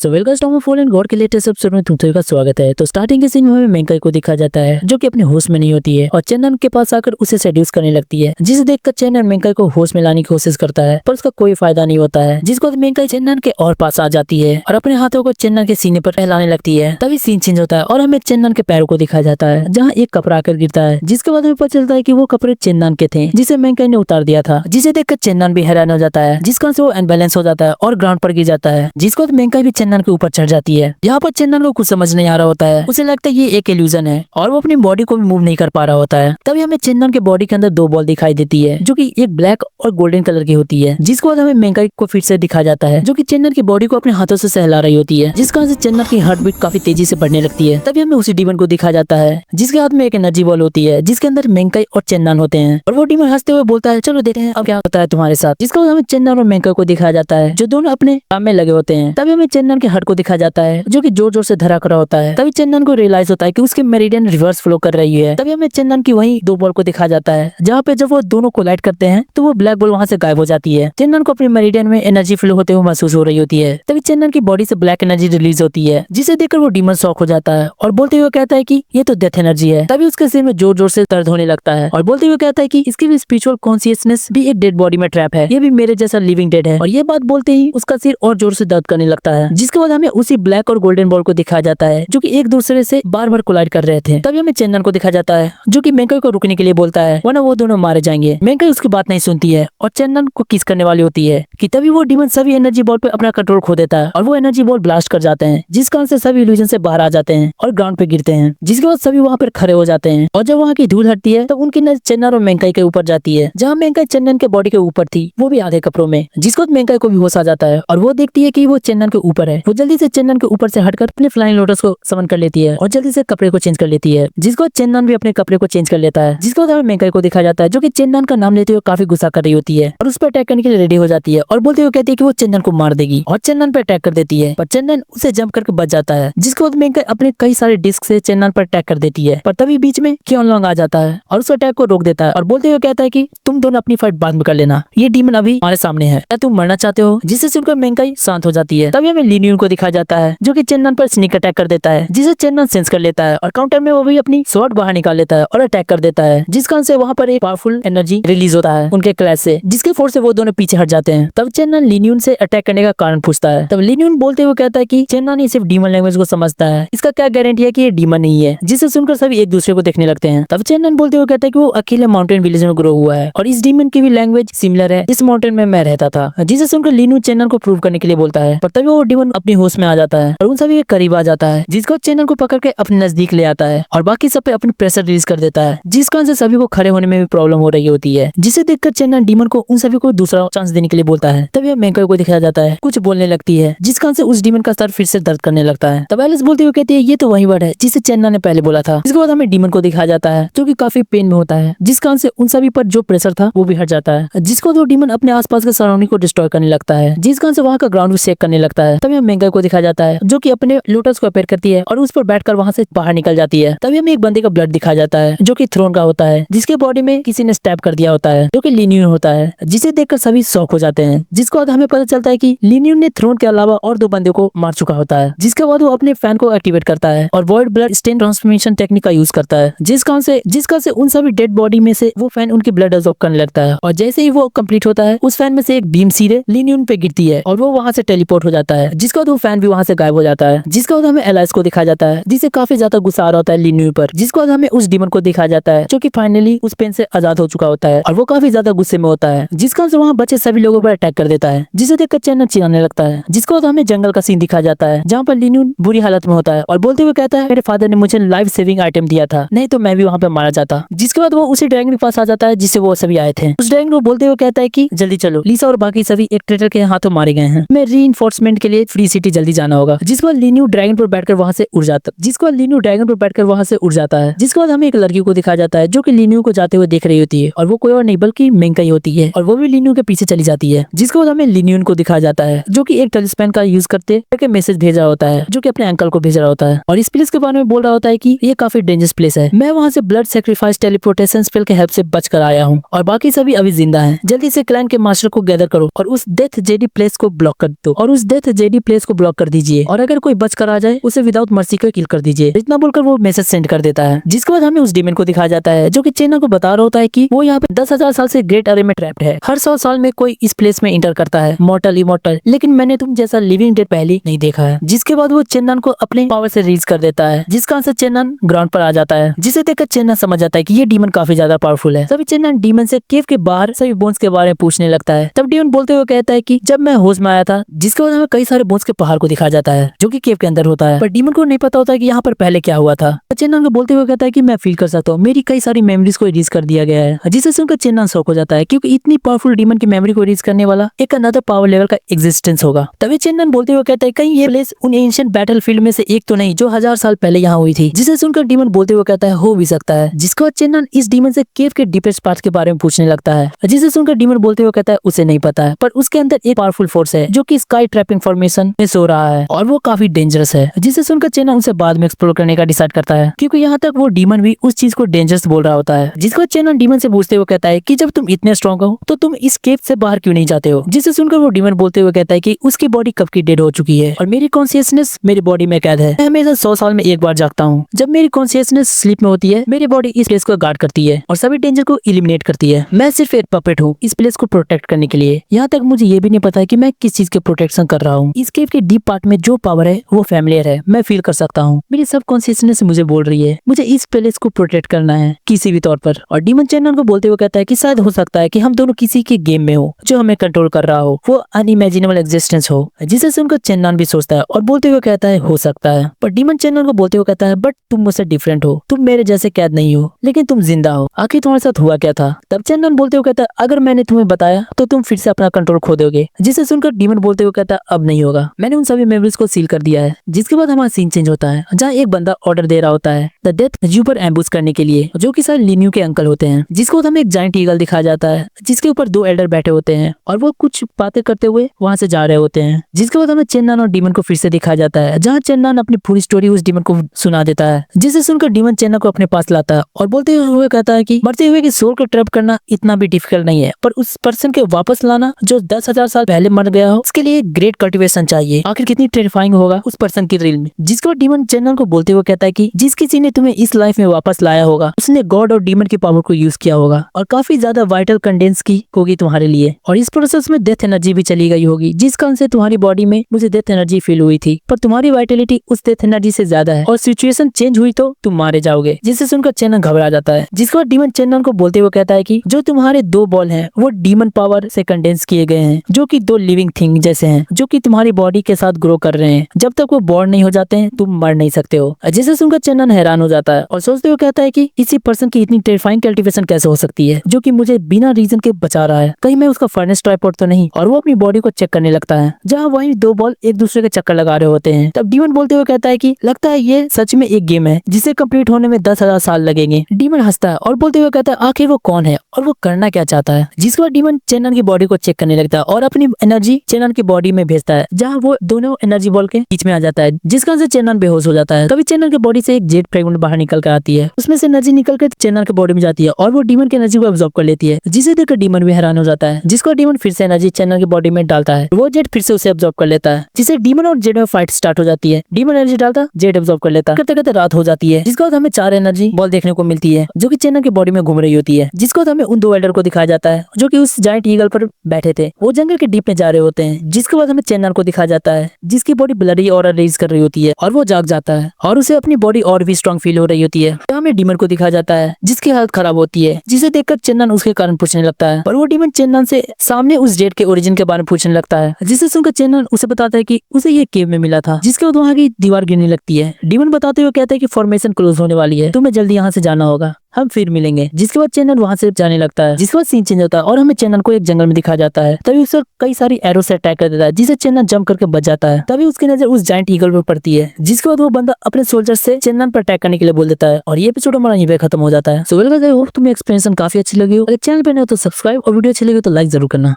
So welcome to fall and god के latest episode में तुम सभी का स्वागत है। तो स्टार्टिंग के सीन में हमें मेंकाई को दिखा जाता है जो कि अपने होश में नहीं होती है और चेन्नन के पास आकर उसे सेड्यूस करने लगती है, जिसे देखकर चेन्नन मेंकाई को होश में लाने की कोशिश करता है पर उसका कोई फायदा नहीं होता है, जिसको मेंकाई चेन्नन के और पास आ जाती है और अपने हाथों को चेन्नन के सीने पर फैलाने लगती है। तभी सीन चेंज होता है और हमें चेन्नन के पैरों को दिखाया जाता है जहाँ एक कपड़ा आकर गिरता है, जिसके बाद हमें पता चलता है कि वो कपड़े चेन्नन के थे जिसे मेंकाई ने उतार दिया था, जिसे देखकर चेन्नन भी हैरान हो जाता है, जिसका से वो अनबैलेंस हो जाता है और ग्राउंड पर गिर जाता है, जिसको मेंकाई भी चेन्नन के ऊपर चढ़ जाती है। यहाँ पर चेन्नन को कुछ समझ नहीं आ रहा होता है, उसे लगता है ये एक इल्यूजन है और वो अपनी बॉडी को भी मूव नहीं कर पा रहा होता है। तभी हमें चेन्नन के बॉडी के अंदर दो बॉल दिखाई देती है जो कि एक ब्लैक और गोल्डन कलर की होती है, जिसके बाद हमें मेंकाई को फिर से दिखाया जाता है जो कि चेन्नन की बॉडी को अपने हाथों से सहला रही होती है, जिसका से चेन्नन की हार्ट बीट काफी तेजी से बढ़ने लगती है। तभी हमें उसी डीमन को दिखाया जाता है जिसके हाथ में एक एनर्जी बॉल होती है जिसके अंदर मेंकाई और चेन्नन होते हैं और वो डीमन हंसते हुए बोलता है चलो देखते हैं अब क्या होता है तुम्हारे साथ, जिसका हमें चेन्नन और मेंकाई को दिखाया जाता है जो दोनों अपने काम में लगे होते हैं। तभी हमें चेन्नन के हार्ट को दिखाया जाता है जो कि जोर जोर से धड़क रहा होता है। तभी चेन्नन को रियलाइज होता है कि उसके मेरिडियन रिवर्स फ्लो कर रही है। तभी हमें चेन्नन की वही दो बॉल को दिखाया जाता है जहाँ पे जब वो दोनों कोलाइड करते हैं तो वो ब्लैक बॉल वहाँ से गायब हो जाती है। चेन्नन को अपने मेरिडियन में एनर्जी फ्लो होते हुए महसूस हो रही होती है। तभी चेन्नन की बॉडी से ब्लैक एनर्जी रिलीज होती है जिसे देखकर वो डीमन शॉक हो जाता है और बोलते हुए कहता है कि ये तो डेथ एनर्जी है। तभी उसके सिर में जोर जोर से दर्द होने लगता है और बोलते हुए कहता है कि इसकी भी स्पिरिचुअल कॉन्शियसनेस भी एक डेड बॉडी में ट्रैप है, ये भी मेरे जैसा लिविंग डेड है। और ये बात बोलते ही उसका सिर और जोर से दर्द करने लगता है, जिसके बाद हमें उसी ब्लैक और गोल्डन बॉल को दिखाया जाता है जो कि एक दूसरे से बार बार कोलाइड कर रहे थे। तभी हमें चेन्नन को दिखाया जाता है जो कि मेंकाई को रुकने के लिए बोलता है वरना वो दोनों मारे जाएंगे। मेंकाई उसकी बात नहीं सुनती है और चेन्नन को किस करने वाली होती है कि तभी वो डीमन सभी एनर्जी बॉल पे अपना कंट्रोल खो देता है और वो एनर्जी बॉल ब्लास्ट कर जाते हैं, जिस कारण से सभी इल्यूजन से बाहर आ जाते हैं और ग्राउंड पे गिरते हैं, जिसके बाद सभी वहाँ पर खड़े हो जाते हैं। और जब वहाँ की धूल हटती है तो उनकी नजर चेन्नन और मेंकाई के ऊपर जाती है जहाँ मेंकाई चेन्नन के बॉडी के ऊपर थी, वो भी आधे कपड़ों में, जिसको मेंकाई को भी होश आ जाता है और वो देखती है कि वो चेन्नन के ऊपर है। वो जल्दी से चेन्नन के ऊपर से हटकर अपने फ्लाइंग लोटस को समन कर लेती है और जल्दी से कपड़े को चेंज कर लेती है, जिसको चेन्नन भी अपने कपड़े को चेंज कर लेता है। जिसको बाद मेंकाई को दिखाया जाता है जो कि चेन्नन का नाम लेते हुए काफी गुस्सा कर रही होती है और उस पर अटैक करने के लिए रेडी हो जाती है और बोलते हुए कहती है कि वो चेन्नन को मार देगी और चेन्नन पर अटैक कर देती है, पर चेन्नन उसे जंप करके बच जाता है। जिसके बाद मेंकाई अपने कई सारे डिस्क से चेन्नन पर अटैक कर देती है, पर तभी बीच में क्योंलोंग आ जाता है और उस अटैक को रोक देता है और बोलते हुए कहता है कि तुम दोनों अपनी फाइट बाद में कर लेना, ये डीमन अभी हमारे सामने है, क्या तुम मरना चाहते हो? जिसे सुनकर मेंकाई शांत हो जाती है। तभी हमें लिन को दिखाया जाता है जो कि चेन्नन पर स्नीक अटैक कर देता है, जिसे चेन्नन सेंस कर लेता है और काउंटर में वो भी अपनी स्वॉर्ड बाहर निकाल लेता है और अटैक कर देता है, जिस कारण से वहाँ पर एक पावरफुल एनर्जी रिलीज होता है उनके क्लैश से, जिसके फोर्स से वो दोनों पीछे हट जाते हैं। तब चेन्नन लिन से अटैक करने का कारण पूछता है। तब लिन बोलते हुए कहता है कि चेन्नन सिर्फ डीमन लैंग्वेज को समझता है, इसका क्या गारंटी है कि ये डीमन नहीं है, जिसे सुनकर सभी एक दूसरे को देखने लगते हैं। तब चेन्नन बोलते हुए कहता है कि वो अकेले माउंटेन विलेज में ग्रो हुआ है और इस डीमन की भी लैंग्वेज सिमिलर है जिस माउंटेन में मैं रहता था, जिसे सुनकर लिन चेन्नन को प्रूव करने के लिए बोलता है। पर तभी वो डीमन अपनी होश में आ जाता है और उन सभी के करीब आ जाता है, जिसको चेन्नन को पकड़ के अपने नजदीक ले आता है और बाकी सब पे अपनी प्रेशर रिलीज कर देता है, जिस कारण से सभी को खड़े होने में भी प्रॉब्लम हो रही होती है, जिसे देखकर चेन्नन डीमन को उन सभी को दूसरा चांस देने के लिए बोलता है। तभी मेंकाई को दिखाया जाता है कुछ बोलने लगती है, जिस कारण से उस डीमन का सर फिर से दर्द करने लगता है। तब एलिस बोलते हुए कहती है ये तो वही वर्ड है जिसे चेन्नन ने पहले बोला था। इसके बाद हमें डीमन को दिखाया जाता है जो कि काफी पेन में होता है, जिस कारण से उन सभी पर जो प्रेशर था वो भी हट जाता है, जिसको वो डीमन अपने आसपास के सराउंडिंग को डिस्ट्रॉय करने लगता है, जिस कारण से वहाँ का ग्राउंड भी शेक करने लगता है। तभी हमें मेंकाई को दिखाया जाता है जो कि अपने लोटस को अपेयर करती है और उस पर बैठकर वहाँ से बाहर निकल जाती है। तभी हमें एक बंदे का ब्लड दिखाया जाता है जो कि थ्रोन का होता है, जिसके बॉडी में किसी ने स्टैब कर दिया होता है जो कि लिन होता है, जिसे देखकर सभी शॉक हो जाते हैं। जिसके बाद हमें पता चलता है कि लिन ने थ्रोन के अलावा और दो बंदे को मार चुका होता है, जिसके बाद वो अपने फैन को एक्टिवेट करता है और void blood stain transformation technique का यूज करता है, जिस कारण से उन सभी डेड बॉडी में से वो फैन उनकी ब्लड एब्जॉर्ब करने लगता है और जैसे ही वो कंप्लीट होता है उस फैन में से एक बीम सीधे लिन पे गिरती है और वो वहाँ से टेलीपोर्ट हो जाता है, जिसके बाद वो फैन भी वहाँ से गायब हो जाता है। जिसके बाद हमें एलाइस को दिखाया जाता है जिसे काफी ज्यादा गुस्सा आ रहा होता है लिन पर, जिसके बाद हमें उस डीमन को दिखाया जाता है जो कि फाइनली उस पेन से आजाद हो चुका होता है और वो काफी ज्यादा गुस्से में होता है, जिस कारण से वहाँ बचे सभी लोगों पर अटैक कर देता है, जिसे देखकर चेन्नन चिल्लाने लगता है। जिसके बाद हमें जंगल का सीन दिखाया जाता है जहाँ पर लिन बुरी हालत में होता है और बोलते हुए कहता है मेरे फादर ने मुझे लाइफ सेविंग आइटम दिया था, नहीं तो मैं भी वहाँ पे मारा जाता। जिसके बाद वो उसी ड्रैगन के पास आ जाता है जिससे वो सभी आए थे। उस ड्रैगन को बोलते हुए कहता है कि जल्दी चलो, लिसा और बाकी सभी एक ट्रेटर के हाथों मारे गए हैं, मैं रीइंफोर्समेंट के लिए फ्री सिटी जल्दी जाना होगा। जिसके बाद लिन ड्रैगन पर बैठकर वहाँ से उड़ जाता है। जिसके बाद हमें एक लड़की को दिखाया जाता है जो कि लिन को जाते हुए देख रही होती है और वो कोई और नहीं बल्कि मेंकाई होती है और वो भी लिन के पीछे चली जाती है। जिसके बाद हमें लिन को दिखाया जाता है जो कि एक टेलीस्पेन का यूज करते मैसेज भेजा होता है जो कि अपने अंकल को भेज रहा होता है और इस प्लेस के बारे में बोल रहा होता है कि ये काफी डेंजरस प्लेस है, मैं वहाँ से ब्लड सेक्रीफाइस टेलीपोर्टेशन स्पेल के हेल्प से बचकर आया हूँ और बाकी सभी अभी जिंदा हैं, जल्दी से क्लैन के मास्टर को गैदर करो और उस डेथ जेडी प्लेस को ब्लॉक कर दो और उस डेथ जेडी प्लेस को ब्लॉक कर दीजिए और अगर कोई बच कर आ जाए उसे विदाउट मर्सी को किल कर दीजिए। इतना बोलकर वो मैसेज सेंड कर देता है, जिसके बाद हमें उस डीमन को दिखाया जाता है जो कि चेन्नन को बता रहा होता है कि वो यहाँ पे 10,000 साल से ग्रेट अरे में ट्रैप्ड है। हर 100 साल में कोई इस प्लेस में इंटर करता है, मॉर्टल इमॉर्टल, लेकिन मैंने तुम जैसा लिविंग डेड पहले नहीं देखा है। जिसके बाद वो चेन्नन को अपने पावर से रीच कर देता है, जिसका आंसर चेन्नन ग्राउंड पर आ जाता है, जिसे देखकर चेन्नन समझ जाता है कि ये डीमन काफी ज्यादा पावरफुल है। तभी चेन्नन डीमन से केव के बाहर सभी बोन्स के बारे में पूछने लगता है। तब डीमन बोलते हुए कहता है कि जब मैं होश में आया था, जिसके बाद हमें कई सारे बोन्स के पहाड़ को दिखाया जाता है जो कि केव के अंदर होता है, पर डीमन को नहीं पता होता है कि यहाँ पर पहले क्या हुआ था। चेन्नन को बोलते हुए कहता है कि मैं फील कर सकता हूँ, मेरी कई सारी मेमोरीज को इरेज कर दिया गया है, जिसे सुनकर चेन्नन शॉक हो जाता है क्योंकि इतनी पावरफुल डीमन की मेमोरी को इरेज करने वाला एक अनदर पावर लेवल का एग्जिस्टेंस होगा। तभी चेन्नन बोलते हुए कहता है कहीं ये प्लेस उन एंशिएंट बैटलफील्ड में से एक तो नहीं जो 1000 साल पहले यहाँ हुई थी। जिसे सुनकर डीमन बोलते हुए कहता है हो भी सकता है। जिसके बाद चेन्नन इस डीमन से केव के डीपेस्ट पार्ट के बारे में पूछने लगता है, जिसे सुनकर डीमन बोलते हुए कहता है उसे नहीं पता है, पर उसके अंदर एक पावरफुल फोर्स है जो कि स्काई ट्रैपिंग फॉर्मेशन में सो रहा है और वो काफी डेंजरस है। जिसे सुनकर चेन्नन उसे बाद में एक्सप्लोर करने का डिसाइड करता है, क्योंकि यहाँ तक वो डीमन भी उस चीज को डेंजरस बोल रहा होता है। जिसके बाद चेन्नन डीमन से पूछते हुए कहता है कि जब तुम इतने स्ट्रॉन्ग हो तो तुम इस केव से बाहर क्यों नहीं जाते हो। जिसे सुनकर वो डीमन बोलते हुए कहता है कि उसकी बॉडी कब की डेड हो चुकी है और मेरी कॉन्शियसनेस मेरी बॉडी में कैद है। मैं हमेशा 100 साल में एक बार जागता हूँ। जब मेरी कॉन्शियसनेस स्लीप में होती है, मेरी बॉडी इस प्लेस को गार्ड करती है और सभी डेंजर को इलिमिनेट करती है। मैं सिर्फ एक पपेट हूँ इस प्लेस को प्रोटेक्ट करने के लिए। यहाँ तक मुझे ये भी नहीं पता है कि मैं किस चीज के प्रोटेक्शन कर रहा हूँ। इस केव के डीप पार्ट में जो पावर है वो फैमिलियर है, मैं फील कर सकता हूँ। मेरी सब कॉन्शियसनेस मुझे बोल रही है मुझे इस प्लेस को प्रोटेक्ट करना है किसी भी तौर पर। और डीमन चेन्नन को बोलते हुए कहता है कि शायद हो सकता है कि हम दोनों किसी के गेम में हो जो हमें कंट्रोल कर रहा हो, वो अनइमेजिनेबल एग्जिस्टेंस हो। जिसे सुनकर चेन्नन भी सोचता है और बोलते हुए कहता है हो सकता है। पर डीमन चेन्नन को बोलते हुए कहता है बट तुम मुझसे डिफरेंट हो, तुम मेरे जैसे कैद नहीं हो, लेकिन तुम जिंदा हो। आखिर तुम्हारे साथ हुआ क्या था। तब चेन्नन बोलते हुए कहता है अगर मैंने तुम्हें बताया तो तुम फिर से अपना कंट्रोल खो दोगे। जिसे सुनकर डीमन बोलते हुए कहता है अब नहीं होगा, मैंने उन सभी मेमोरीज को सील कर दिया है। जिसके बाद हमारा सीन चेंज होता है, जहाँ एक बंदा ऑर्डर दे रहा होता है द डेथ जू पर एम्बुश करने के लिए, जो कि शायद लिन्यू के अंकल होते हैं। जिसको बाद हमें एक जायंट ईगल दिखाया जाता है जिसके ऊपर 2 एल्डर बैठे होते हैं और वो कुछ बातें करते हुए वहां से जा रहे होते हैं। जिसके बाद हमें चेन्नन और डीमन को फिर से दिखाया जाता है, जहाँ चेन्नन अपनी पूरी स्टोरी उस डीमन को सुना देता है। जिसे सुनकर डीमन चेन्नन को अपने पास लाता है और बोलते हुए कहता है कि मरते हुए की सोल को ट्रैप करना इतना भी डिफिकल्ट नहीं है, पर उस पर्सन के वापस लाना जो 10,000 साल पहले मर गया हो, उसके लिए ग्रेट कल्टिवेशन चाहिए। आखिर कितनी टेरिफाइंग होगा उस पर्सन की रील में। जिसके बाद डीमन चेन्नन को बोलते हुए कहता है कि जिस किसी ने तुम्हें इस लाइफ में वापस लाया होगा उसने गॉड और डीमन की पावर को यूज किया होगा और काफी ज्यादा वाइटल कंडेंस की होगी तुम्हारे लिए, और इस प्रोसेस में डेथ एनर्जी भी चली गई होगी, जिस कारण से तुम्हारी बॉडी में मुझे डेथ एनर्जी फील हुई थी, पर तुम्हारी वाइटलिटी उस डेथ एनर्जी से ज्यादा है और सिचुएशन चेंज हुई तो तुम मारे जाओगे। जिसे सुनकर चेन्नन घबरा जाता है। जिसके बाद डीमन चेन्नन को बोलते हुए कहता है कि जो तुम्हारे 2 बॉल हैं वो डीमन पावर से कंडेंस किए गए हैं, जो कि 2 लिविंग थिंग जैसे हैं, जो कि तुम्हारी बॉडी के साथ ग्रो कर रहे हैं। जब तक वो बॉर्न नहीं हो जाते हैं तुम मर नहीं सकते हो। जिसे सुनकर चेन्नन हैरान हो जाता है और सोचते हुए कहता है कि किसी पर्सन की इतनी टेरिफाइंग कल्टिवेशन कैसे हो सकती है जो कि मुझे बिना रीजन के बचा रहा है, कहीं मैं उसका फर्नेस ट्राइपॉड तो नहीं। और वो अपनी बॉडी को चेक करने लगता है, जहाँ वही 2 बॉल एक दूसरे के चक्कर लगा रहे होते हैं। तब डीमन बोलते हुए कहता है कि लगता है ये सच में एक गेम है जिसे कंप्लीट होने में 10,000 साल लगेंगे। डीमन हंसता है और बोलते हुए कहता है आखिर वो कौन है और वो करना क्या चाहता है। जिसके बाद डीमन चेन्नन की बॉडी को चेक करने लगता है और अपनी एनर्जी चेन्नन की बॉडी में भेजता है, जहाँ वो दोनों एनर्जी बॉल के बीच में आ जाता है, जिस कारण से चेन्नन बेहोश हो जाता है। तभी चेन्नन की बॉडी से एक जेट फ्रेगमेंट बाहर निकल कर आती है, उसमें से एनर्जी निकल कर चेन्नन की बॉडी में जाती है और वो डीमन की एनर्जी को अब्सॉर्ब कर लेती है, जिसे देखकर डीमन भी हैरान हो जाता है। जिसको डीमन फिर से एनर्जी चेन्नन की बॉडी में डालता है, वो जेट फिर से उसे अब्सॉर्ब कर लेता है, जिसे डीमन और जेड में फाइट स्टार्ट हो जाती है। डीमन एनर्जी डालता, जेड अब्सॉर्ब कर लेता, करते करते रात हो जाती है। जिसके बाद हमें 4 एनर्जी बॉल देखने को मिलती है जो कि चेन्नन की बॉडी में घूम रही होती है। जिसको हमें उन 2 एल्डर को दिखाया जाता है जो कि उस जायंट ईगल पर बैठे थे, वो जंगल के डीप में जा रहे होते हैं। जिसके बाद हमें चेन्नन को दिखाया जाता है जिसकी बॉडी ब्लडी और रेज कर रही होती है और वो जाग जाता है और उसे अपनी बॉडी और भी स्ट्रॉन्ग फील हो रही होती है। तो हमें डीमन को दिखाया जाता है जिसकी हालत खराब होती है, जिसे देखकर चेन्नन उसके कारण पूछने लगता है, पर वो डीमन चेन्नन से सामने उस जेट के ओरिजिन के बारे में पूछने लगता है। जिसे सुनकर चेन्नन उसे बताता है कि उसे ये केव में मिला था, जिसके बाद वहाँ की दीवार गिरने लगती है। डीमन बताते हुए कहता है कि फॉर्मेशन क्लोज होने वाली है, तुम्हें जल्दी यहाँ से जाना होगा, हम फिर मिलेंगे। जिसके बाद चेन्नन वहां से जाने लगता है। जिसके बाद सीन चेंज होता है और हमें चेन्नन को एक जंगल में दिखाया जाता है। तभी उसे कई सारी एरो से अटैक कर देता है, जिसे चेन्नन जंप करके बच जाता है। तभी उसकी नजर उस जायंट ईगल पर पड़ती है, जिसके बाद वो बंदा अपने सोल्जर से चेन्नन पर अटैक करने के लिए बोल देता है और ये एपिसोड हमारा यहीं पे खत्म हो जाता है। सो वेल गाइस, होप तुम्हें एक्सप्लेनेशन काफी अच्छी लगी हो। अगर चैनल पे नए हो तो सब्सक्राइब और वीडियो अच्छी लगी तो लाइक जरूर करना।